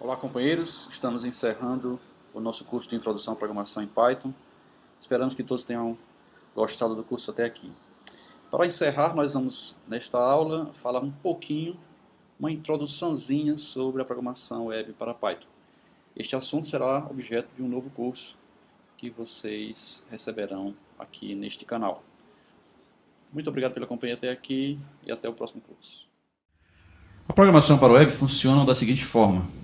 Olá, companheiros, estamos encerrando o nosso curso de Introdução à Programação em Python. Esperamos que todos tenham gostado do curso até aqui. Para encerrar, nós vamos, nesta aula, falar um pouquinho, uma introduçãozinha sobre a programação web para Python. Este assunto será objeto de um novo curso que vocês receberão aqui neste canal. Muito obrigado pela companhia até aqui e até o próximo curso. A programação para web funciona da seguinte forma.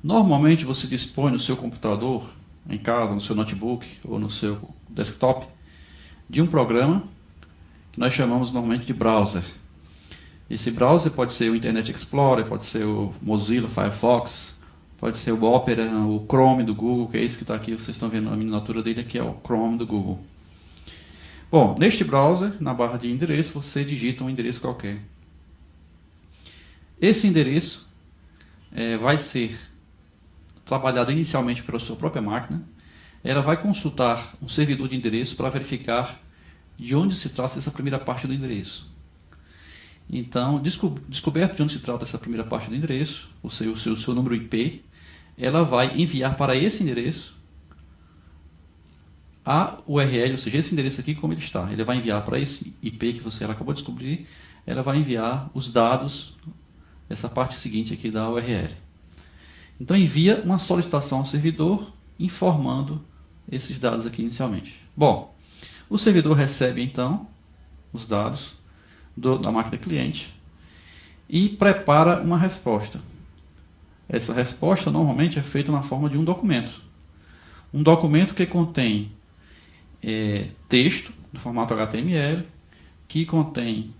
Normalmente você dispõe no seu computador, em casa, no seu notebook ou no seu desktop, de um programa que nós chamamos normalmente de browser. Esse browser pode ser o Internet Explorer, pode ser o Mozilla Firefox, pode ser o Opera, o Chrome do Google, que é esse que está aqui, vocês estão vendo a miniatura dele aqui, é o Chrome do Google. Bom, neste browser, na barra de endereço, você digita um endereço qualquer. Esse endereço vai ser trabalhado inicialmente pela sua própria máquina. Ela vai consultar um servidor de endereço para verificar de onde se trata essa primeira parte do endereço. Então, descoberto de onde se trata essa primeira parte do endereço, o seu número IP, ela vai enviar para esse endereço a URL, ou seja, esse endereço aqui como ele está. Ele vai enviar para esse IP que ela acabou de descobrir, ela vai enviar os dados, essa parte seguinte aqui da URL. Então envia uma solicitação ao servidor informando esses dados aqui inicialmente. Bom, o servidor recebe então os dados da máquina cliente e prepara uma resposta. Essa resposta normalmente é feita na forma de um documento. Um documento que contém texto no formato HTML, que contém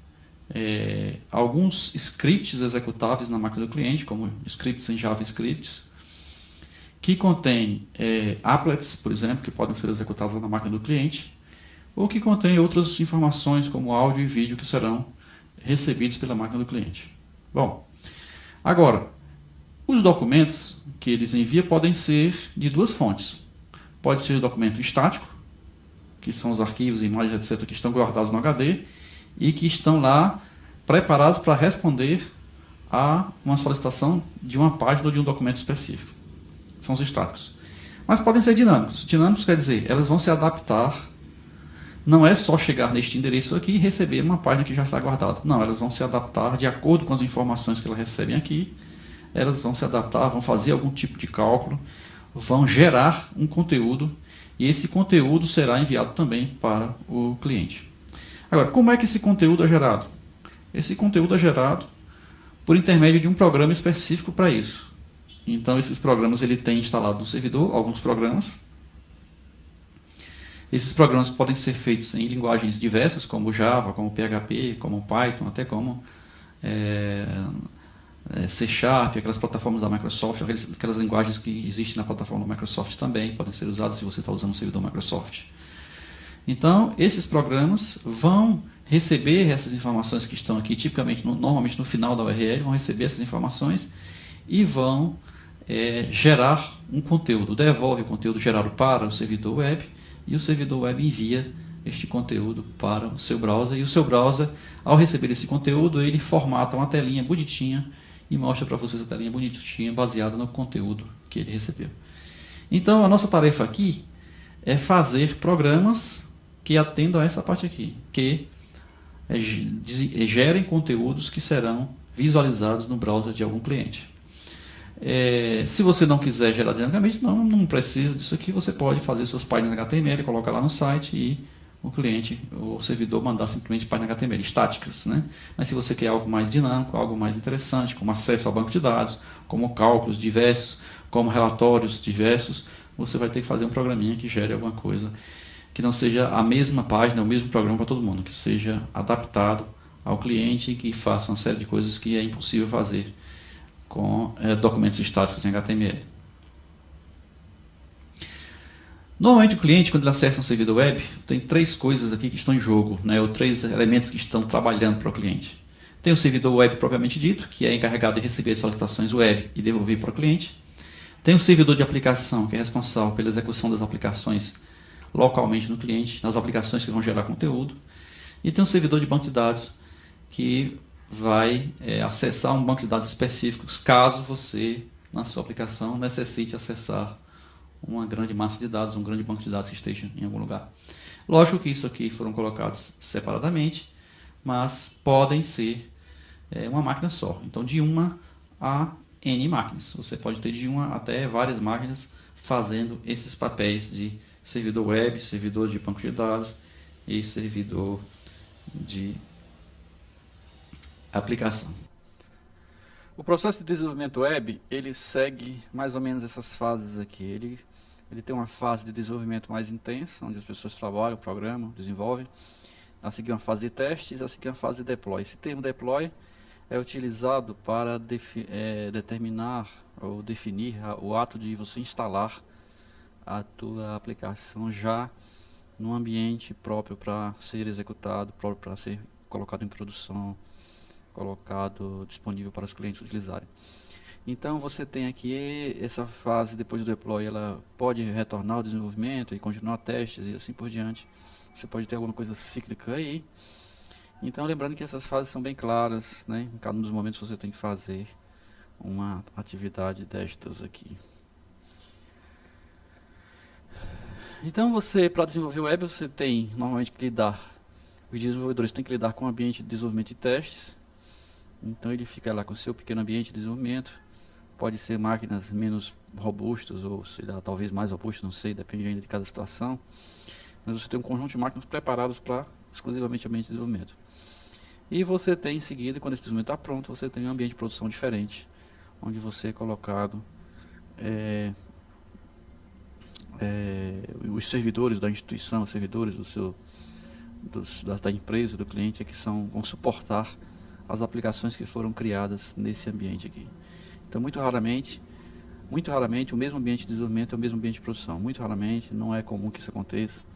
alguns scripts executáveis na máquina do cliente, como scripts em JavaScript, que contém applets, por exemplo, que podem ser executados na máquina do cliente, ou que contém outras informações como áudio e vídeo que serão recebidos pela máquina do cliente. Bom, agora, os documentos que eles enviam podem ser de duas fontes. Pode ser documento estático, que são os arquivos, imagens, etc., que estão guardados no HD, e que estão lá preparados para responder a uma solicitação de uma página ou de um documento específico. São os estáticos. Mas podem ser dinâmicos. Dinâmicos quer dizer, elas vão se adaptar, não é só chegar neste endereço aqui e receber uma página que já está guardada. Não, elas vão se adaptar de acordo com as informações que elas recebem aqui, elas vão se adaptar, vão fazer algum tipo de cálculo, vão gerar um conteúdo, e esse conteúdo será enviado também para o cliente. Agora, como é que esse conteúdo é gerado? Esse conteúdo é gerado por intermédio de um programa específico para isso. Então, esses programas ele tem instalado no servidor, alguns programas. Esses programas podem ser feitos em linguagens diversas, como Java, como PHP, como Python, até como C#, aquelas plataformas da Microsoft, aquelas linguagens que existem na plataforma da Microsoft também podem ser usadas se você está usando o servidor Microsoft. Então, esses programas vão receber essas informações que estão aqui, tipicamente, normalmente no final da URL, vão receber essas informações e vão gerar um conteúdo, devolve o conteúdo gerado para o servidor web, e o servidor web envia este conteúdo para o seu browser, e o seu browser, ao receber esse conteúdo, ele formata uma telinha bonitinha e mostra para vocês a telinha bonitinha baseada no conteúdo que ele recebeu. Então, a nossa tarefa aqui é fazer programas que atendam a essa parte aqui, que gerem conteúdos que serão visualizados no browser de algum cliente. Se você não quiser gerar dinamicamente, não precisa disso aqui, você pode fazer suas páginas HTML, colocar lá no site e o cliente, o servidor, mandar simplesmente páginas HTML estáticas, né? Mas se você quer algo mais dinâmico, algo mais interessante, como acesso ao banco de dados, como cálculos diversos, como relatórios diversos, você vai ter que fazer um programinha que gere alguma coisa que não seja a mesma página, o mesmo programa para todo mundo, que seja adaptado ao cliente e que faça uma série de coisas que é impossível fazer com documentos estáticos em HTML. Normalmente o cliente, quando ele acessa um servidor web, tem três coisas aqui que estão em jogo, né, ou três elementos que estão trabalhando para o cliente. Tem o servidor web propriamente dito, que é encarregado de receber solicitações web e devolver para o cliente. Tem o servidor de aplicação, que é responsável pela execução das aplicações localmente no cliente, nas aplicações que vão gerar conteúdo. E tem um servidor de banco de dados, que vai acessar um banco de dados específicos, caso você na sua aplicação necessite acessar uma grande massa de dados, um grande banco de dados que esteja em algum lugar. Lógico que isso aqui foram colocados separadamente, mas podem ser uma máquina só. Então, de uma a N máquinas. Você pode ter de uma até várias máquinas fazendo esses papéis de servidor web, servidor de banco de dados e servidor de aplicação. O processo de desenvolvimento web, ele segue mais ou menos essas fases aqui. Ele tem uma fase de desenvolvimento mais intensa, onde as pessoas trabalham, programam, desenvolvem. A seguir uma fase de testes, a seguir uma fase de deploy. Esse termo deploy é utilizado para determinar ou definir o ato de você instalar a tua aplicação já num ambiente próprio para ser executado, próprio para ser colocado em produção, colocado disponível para os clientes utilizarem. Então você tem aqui essa fase depois do deploy, ela pode retornar ao desenvolvimento e continuar testes e assim por diante. Você pode ter alguma coisa cíclica aí. Então lembrando que essas fases são bem claras, né? Em cada um dos momentos você tem que fazer uma atividade destas aqui. Então você, para desenvolver web, você tem normalmente que lidar, os desenvolvedores têm que lidar com o ambiente de desenvolvimento e testes. Então ele fica lá com o seu pequeno ambiente de desenvolvimento. Pode ser máquinas menos robustas ou sei lá, talvez mais robustas, não sei, depende ainda de cada situação. Mas você tem um conjunto de máquinas preparadas para exclusivamente ambiente de desenvolvimento. E você tem em seguida, quando esse desenvolvimento está pronto, você tem um ambiente de produção diferente, onde você é colocado os servidores da instituição, os servidores da empresa, do cliente, que vão suportar as aplicações que foram criadas nesse ambiente aqui. Então, muito raramente, o mesmo ambiente de desenvolvimento é o mesmo ambiente de produção. Muito raramente, não é comum que isso aconteça.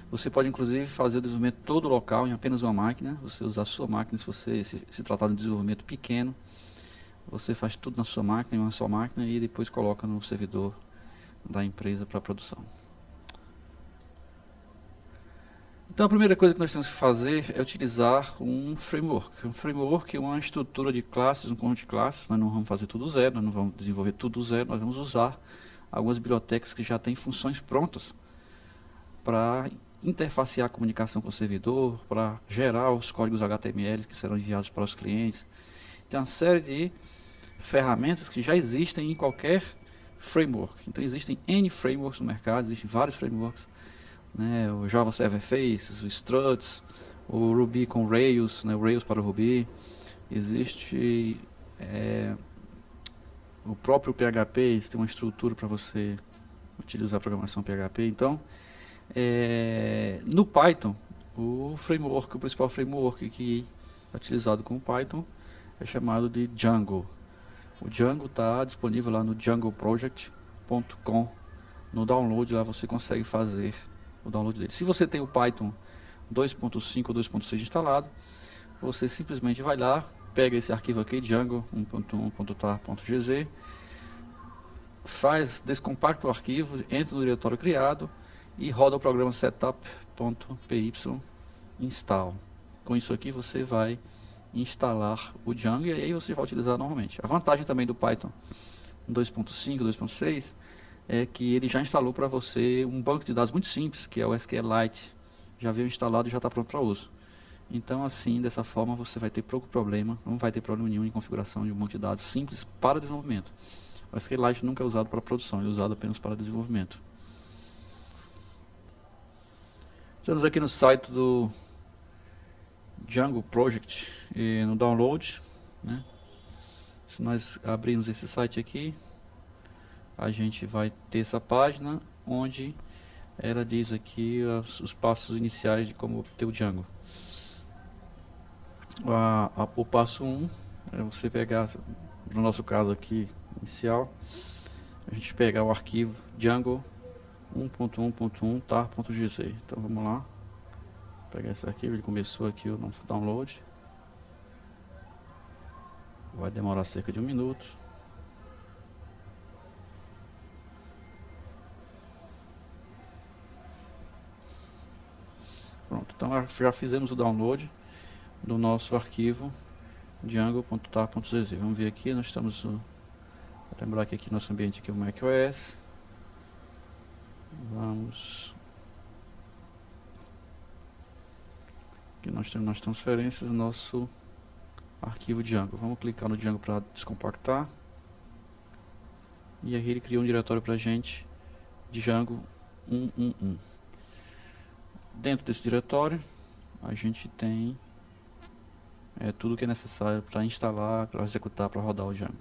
Você pode, inclusive, fazer o desenvolvimento todo local em apenas uma máquina. Você usar a sua máquina, se você se tratar de um desenvolvimento pequeno, você faz tudo na sua máquina, em uma só máquina, e depois coloca no servidor da empresa para produção. Então a primeira coisa que nós temos que fazer é utilizar um framework. Um framework é uma estrutura de classes, um conjunto de classes. Nós não vamos fazer tudo zero, nós não vamos desenvolver tudo zero, nós vamos usar algumas bibliotecas que já têm funções prontas para interfacear a comunicação com o servidor, para gerar os códigos HTML que serão enviados para os clientes. Tem uma série de ferramentas que já existem em qualquer framework. Então existem N frameworks no mercado, existem vários frameworks, né? O Java Server Faces, o Struts, o Ruby com Rails, né? O Rails para o Ruby. Existe o próprio PHP, tem uma estrutura para você utilizar a programação PHP. Então, no Python, o principal framework que é utilizado com o Python é chamado de Django. O Django está disponível lá no djangoproject.com. No download lá você consegue fazer o download dele. Se você tem o Python 2.5 ou 2.6 instalado, você simplesmente vai lá, pega esse arquivo aqui, django 1.1.tar.gz, descompacta o arquivo, entra no diretório criado e roda o programa setup.py install. Com isso aqui você vai instalar o Django e aí você vai utilizar normalmente. A vantagem também do Python 2.5, 2.6 é que ele já instalou para você um banco de dados muito simples, que é o SQLite. Já veio instalado e já está pronto para uso. Então assim, dessa forma você vai ter pouco problema, não vai ter problema nenhum em configuração de um banco de dados simples para desenvolvimento. O SQLite nunca é usado para produção, ele é usado apenas para desenvolvimento. Estamos aqui no site do Django Project e no download, né? Se nós abrirmos esse site aqui, a gente vai ter essa página onde ela diz aqui os passos iniciais de como obter o Django. O passo 1 é você pegar, no nosso caso aqui inicial, a gente pegar o arquivo Django 1.1.1 tar.gz. Então vamos lá, pegar esse arquivo, ele começou aqui o nosso download. Vai demorar cerca de 1 minuto. Pronto, então já fizemos o download do nosso arquivo django.tar.gz. Vamos ver aqui, nós estamos Lembrar que aqui nosso ambiente aqui é o macOS. Vamos. Aqui nós temos nas transferências o nosso arquivo Django. Vamos clicar no Django para descompactar. E aí ele criou um diretório para a gente, Django 111. Dentro desse diretório a gente tem tudo que é necessário para instalar, para executar, para rodar o Django.